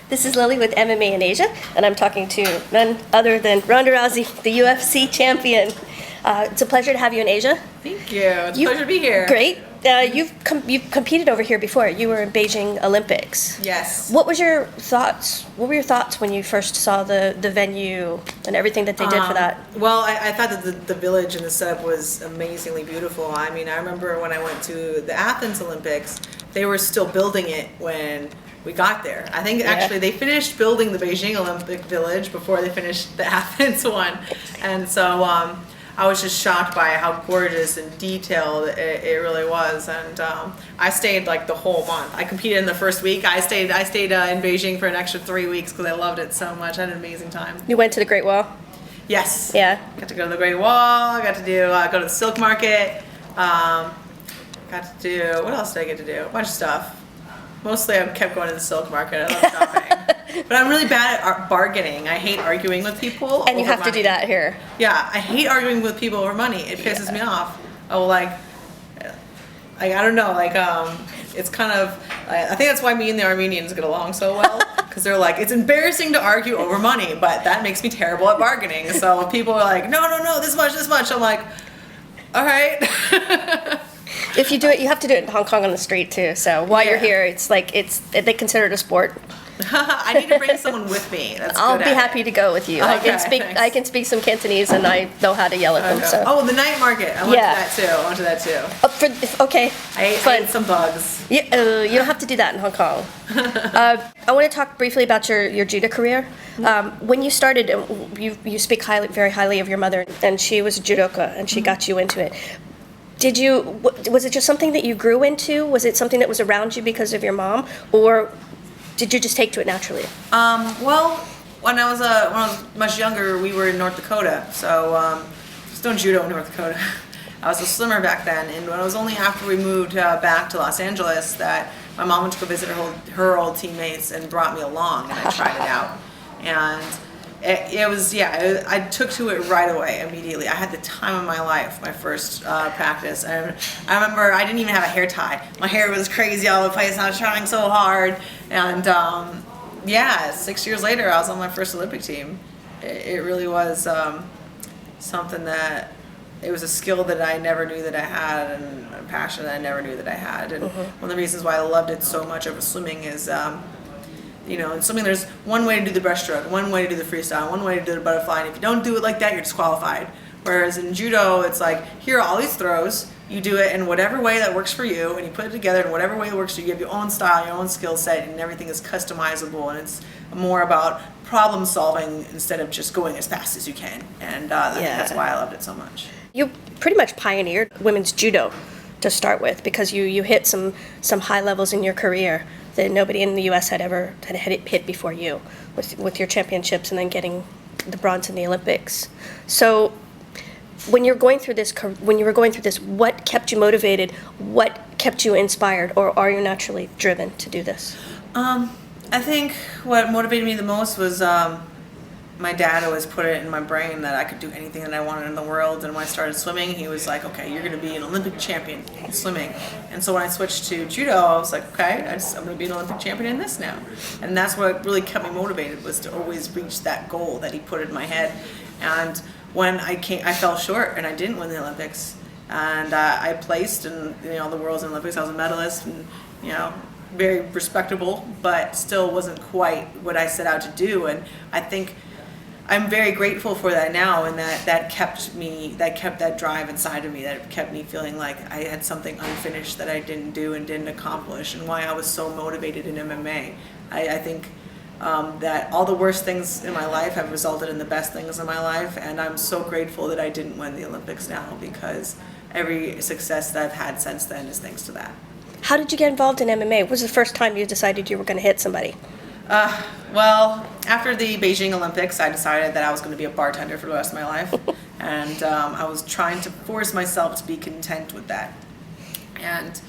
This is Lily with MMA in Asia, and I'm talking to none other than Ronda Rousey, the UFC champion. It's a pleasure to have you in Asia. Thank you. It's a pleasure to be here. Great. You've competed over here before. You were in Beijing Olympics. Yes. What was your thoughts? What were your thoughts when you first saw the venue and everything that they did for that? Well, I thought that the village and the setup was amazingly beautiful. I mean, I remember when I went to the Athens Olympics, they were still building it when we got there. I think actually they finished building the Beijing Olympic Village before they finished the Athens one. And so I was just shocked by how gorgeous and detailed it really was. And I stayed like the whole month. I competed in the first week. I stayed in Beijing for an extra 3 weeks because I loved it so much. I had an amazing time. You went to the Great Wall? Yes. Yeah. Got to go to the Great Wall. I got to go to the Silk Market. Got to do, what else did I get to do? A bunch of stuff. Mostly I kept going to the Silk Market. I love shopping. But I'm really bad at bargaining. I hate arguing with people. And you have to do that here. Yeah, I hate arguing with people over money. It pisses me off. Oh, I don't know, it's kind of, I think that's why me and the Armenians get along so well. Because they're like, it's embarrassing to argue over money, but that makes me terrible at bargaining. So if people are like, no, this much, I'm like, all right. If you do it, you have to do it in Hong Kong on the street too. So while you're here, it's like they consider it a sport. I need to bring someone with me. I'll be happy to go with you. Okay, I can speak some Cantonese and I know how to yell at them. So. Oh, the night market. I went to that too. Okay. I ate some bugs. You don't have to do that in Hong Kong. I want to talk briefly about your judo career. When you started, you speak very highly of your mother, and she was a judoka, and she got you into it. Was it just something that you grew into? Was it something that was around you because of your mom, or did you just take to it naturally? Well, when I was much younger, we were in North Dakota, so just doing judo in North Dakota. I was a swimmer back then, and it was only after we moved back to Los Angeles that my mom went to go visit her old teammates and brought me along, and I tried it out. And I took to it right away, immediately. I had the time of my life, my first practice. And I remember I didn't even have a hair tie. My hair was crazy all over the place, and I was trying so hard. And 6 years later, I was on my first Olympic team. It really was something that, it was a skill that I never knew that I had, and a passion that I never knew that I had. And one of the reasons why I loved it so much over swimming is in swimming, there's one way to do the breaststroke, one way to do the freestyle, one way to do the butterfly, and if you don't do it like that, you're disqualified. Whereas in judo, it's like, here are all these throws, you do it in whatever way that works for you, and you put it together in whatever way that works for you. You have your own style, your own skill set, and everything is customizable, and it's more about problem solving instead of just going as fast as you can. And I think that's why I loved it so much. You pretty much pioneered women's judo to start with, because you hit some high levels in your career that nobody in the U.S. had hit before you, with your championships and then getting the bronze in the Olympics. So when you were going through this, what kept you motivated? What kept you inspired, or are you naturally driven to do this? I think what motivated me the most was my dad always put it in my brain that I could do anything that I wanted in the world. And when I started swimming, he was like, okay, you're going to be an Olympic champion in swimming. And so when I switched to judo, I was like, okay, I'm going to be an Olympic champion in this now. And that's what really kept me motivated, was to always reach that goal that he put in my head. And when I fell short and I didn't win the Olympics. And I placed in the World's Olympics. I was a medalist, and very respectable, but still wasn't quite what I set out to do. And I think I'm very grateful for that now, and that kept that drive inside of me, that kept me feeling like I had something unfinished that I didn't do and didn't accomplish, and why I was so motivated in MMA. I think that all the worst things in my life have resulted in the best things in my life, and I'm so grateful that I didn't win the Olympics now, because every success that I've had since then is thanks to that. How did you get involved in MMA? What was the first time you decided you were going to hit somebody? Well, after the Beijing Olympics, I decided that I was going to be a bartender for the rest of my life. And I was trying to force myself to be content with that. And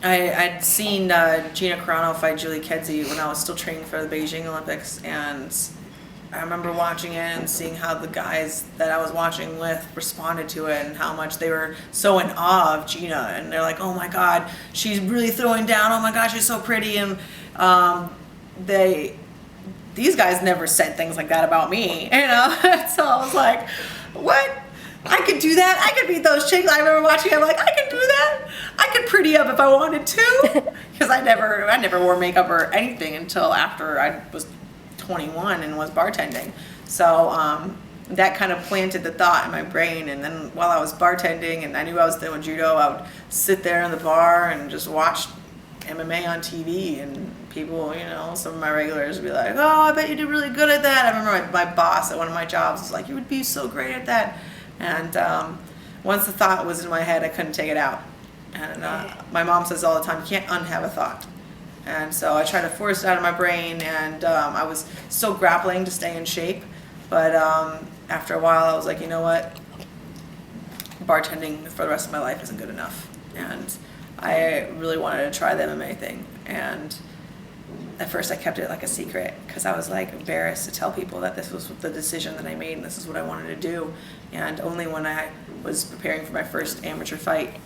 I'd seen Gina Carano fight Julie Kedzie when I was still training for the Beijing Olympics. And I remember watching it and seeing how the guys that I was watching with responded to it, and how much they were so in awe of Gina. And they're like, oh my God, she's really throwing down. Oh my gosh, she's so pretty. And these guys never said things like that about me, you know? So I was like, what? I could do that? I could beat those chicks. I remember watching it, I'm like, I could do that? I could pretty up if I wanted to. Because I never wore makeup or anything until after I was 21 and was bartending. So that kind of planted the thought in my brain. And then while I was bartending and I knew I was doing judo, I would sit there in the bar and just watch MMA on TV, and people, you know, some of my regulars would be like, oh, I bet you do really good at that. I remember my boss at one of my jobs was like, you would be so great at that. And once the thought was in my head, I couldn't take it out. And my mom says all the time, you can't unhave a thought. And so I tried to force it out of my brain, and I was still grappling to stay in shape. But after a while, I was like, you know what? Bartending for the rest of my life isn't good enough. And I really wanted to try the MMA thing. And at first I kept it like a secret because I was like embarrassed to tell people that this was the decision that I made and this is what I wanted to do. And only when I was preparing for my first amateur fight,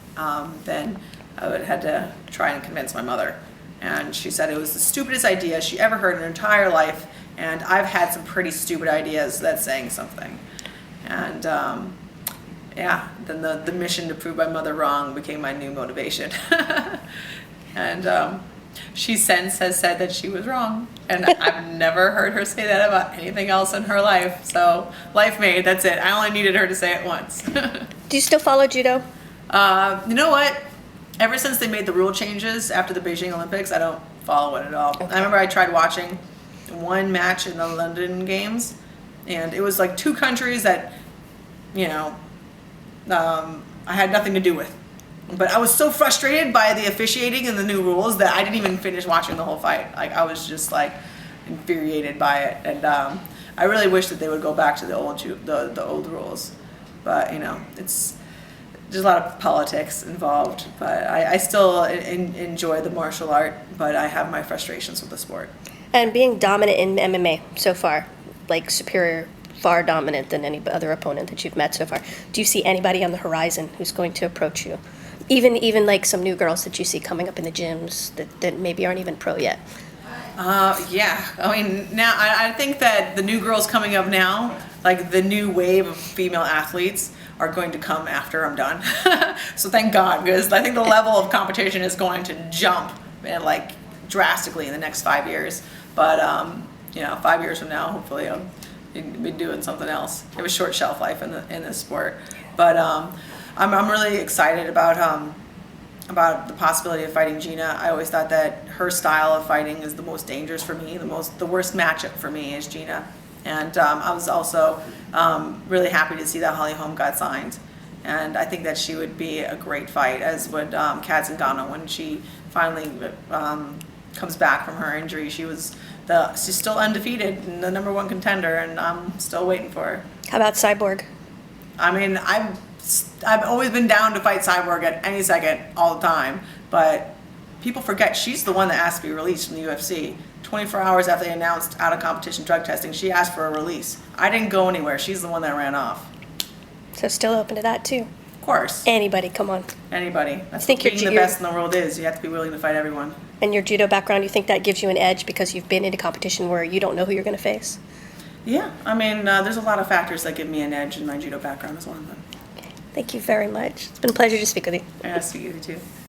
then I had to try and convince my mother. And she said it was the stupidest idea she ever heard in her entire life. And I've had some pretty stupid ideas that's saying something. And yeah, then the mission to prove my mother wrong became my new motivation. And she since has said that she was wrong. And I've never heard her say that about anything else in her life. So life made, that's it. I only needed her to say it once. Do you still follow judo? You know what? Ever since they made the rule changes after the Beijing Olympics, I don't follow it at all. Okay. I remember I tried watching one match in the London Games, and it was like two countries that, you know, I had nothing to do with. But I was so frustrated by the officiating and the new rules that I didn't even finish watching the whole fight. Like, I was just like infuriated by it, and I really wish that they would go back to the old rules. But you know, there's a lot of politics involved. But I still enjoy the martial art, but I have my frustrations with the sport. And being dominant in MMA so far, like superior, far dominant than any other opponent that you've met so far. Do you see anybody on the horizon who's going to approach you? Even like some new girls that you see coming up in the gyms that maybe aren't even pro yet. Yeah, I mean, now I think that the new girls coming up now, like the new wave of female athletes, are going to come after I'm done. So thank God, because I think the level of competition is going to jump like drastically in the next 5 years. But you know, 5 years from now, hopefully I'll be doing something else. They have a short shelf life in this sport, but I'm really excited about the possibility of fighting Gina. I always thought that her style of fighting is the most dangerous for me. The worst matchup for me is Gina. And I was also really happy to see that Holly Holm got signed. And I think that she would be a great fight, as would Kat Zingano when she finally comes back from her injury. She's still undefeated and the #1 contender, and I'm still waiting for her. How about Cyborg? I mean, I've always been down to fight Cyborg at any second, all the time, but people forget she's the one that asked to be released from the UFC. 24 hours after they announced out of competition drug testing, she asked for a release. I didn't go anywhere. She's the one that ran off. So still open to that too? Of course. Anybody, come on. Anybody. That's what being the best in the world is. You have to be willing to fight everyone. And your judo background, you think that gives you an edge because you've been into competition where you don't know who you're going to face? Yeah, I mean, there's a lot of factors that give me an edge, and my judo background is one of them. Okay. Thank you very much. It's been a pleasure to speak with you. I speak with you too.